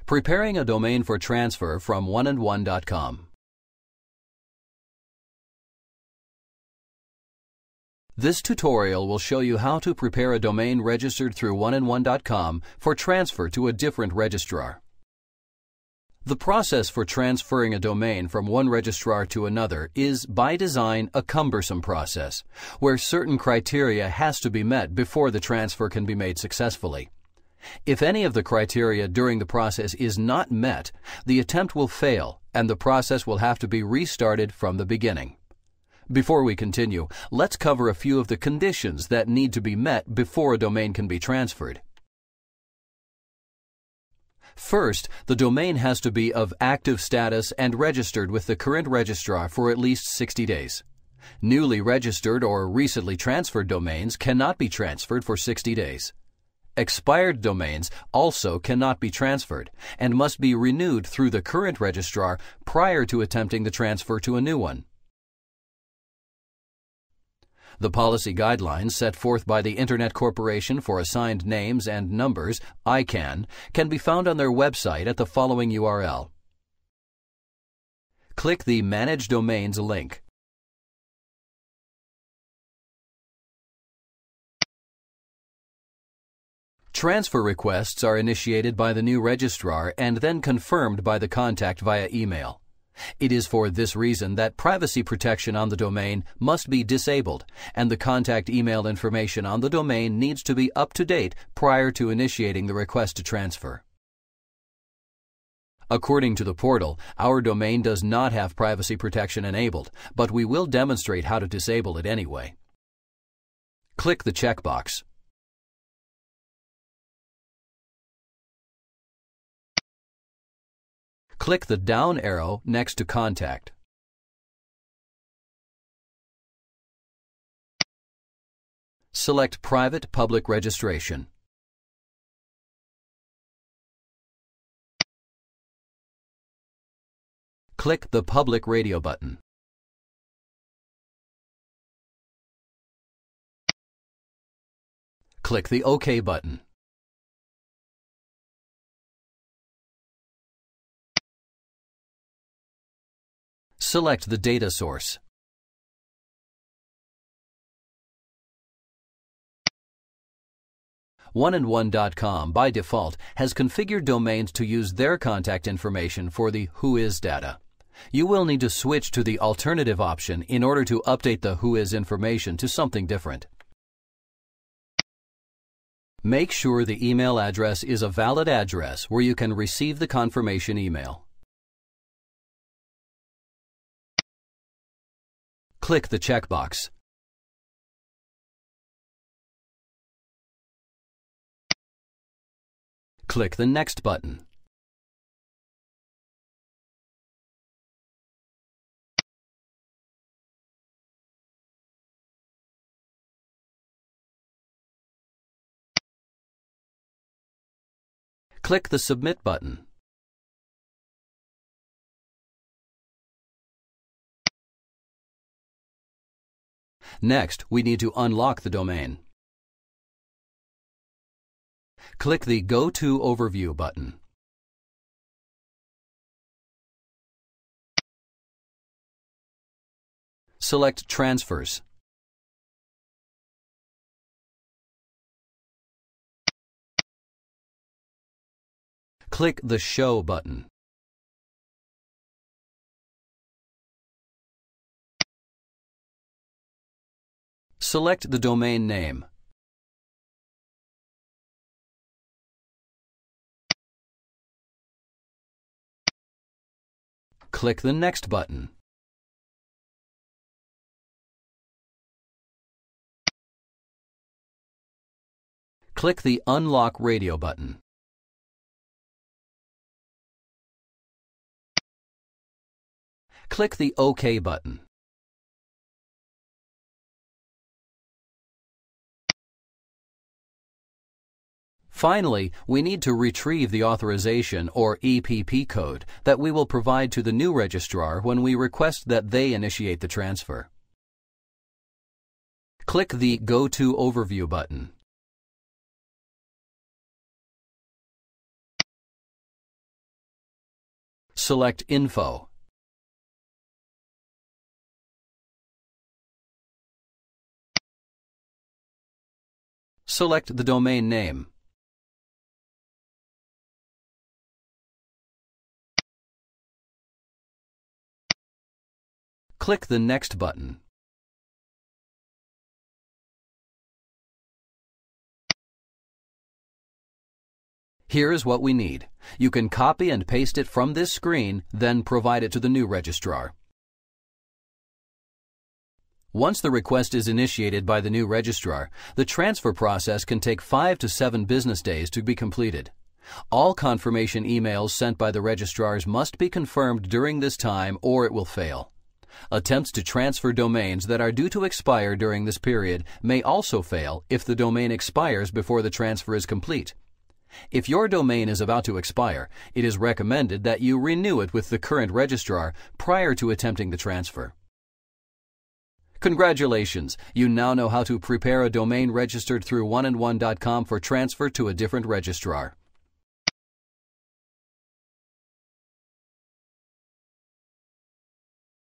Preparing a domain for transfer from oneandone.com. This tutorial will show you how to prepare a domain registered through oneandone.com for transfer to a different registrar. The process for transferring a domain from one registrar to another is, by design, a cumbersome process, where certain criteria has to be met before the transfer can be made successfully. If any of the criteria during the process is not met, the attempt will fail and the process will have to be restarted from the beginning. Before we continue, let's cover a few of the conditions that need to be met before a domain can be transferred. First, the domain has to be of active status and registered with the current registrar for at least 60 days. Newly registered or recently transferred domains cannot be transferred for 60 days. Expired domains also cannot be transferred and must be renewed through the current registrar prior to attempting the transfer to a new one. The policy guidelines set forth by the Internet Corporation for Assigned Names and Numbers, ICANN, can be found on their website at the following URL. Click the Manage Domains link. Transfer requests are initiated by the new registrar and then confirmed by the contact via email. It is for this reason that privacy protection on the domain must be disabled, and the contact email information on the domain needs to be up to date prior to initiating the request to transfer. According to the portal, our domain does not have privacy protection enabled, but we will demonstrate how to disable it anyway. Click the checkbox. Click the down arrow next to Contact. Select Private Public Registration. Click the Public Radio button. Click the OK button. Select the data source. oneandone.com by default has configured domains to use their contact information for the Whois data. You will need to switch to the alternative option in order to update the Whois information to something different. Make sure the email address is a valid address where you can receive the confirmation email. Click the checkbox. Click the Next button. Click the Submit button. Next, we need to unlock the domain. Click the Go to Overview button. Select Transfers. Click the Show button. Select the domain name. Click the Next button. Click the Unlock Radio button. Click the OK button. Finally, we need to retrieve the authorization or EPP code that we will provide to the new registrar when we request that they initiate the transfer. Click the Go to Overview button. select Info. Select the domain name. Click the Next button. Here is what we need. You can copy and paste it from this screen, then provide it to the new registrar. Once the request is initiated by the new registrar, the transfer process can take 5 to 7 business days to be completed. All confirmation emails sent by the registrars must be confirmed during this time or it will fail. Attempts to transfer domains that are due to expire during this period may also fail if the domain expires before the transfer is complete. If your domain is about to expire, it is recommended that you renew it with the current registrar prior to attempting the transfer. Congratulations! You now know how to prepare a domain registered through oneandone.com for transfer to a different registrar.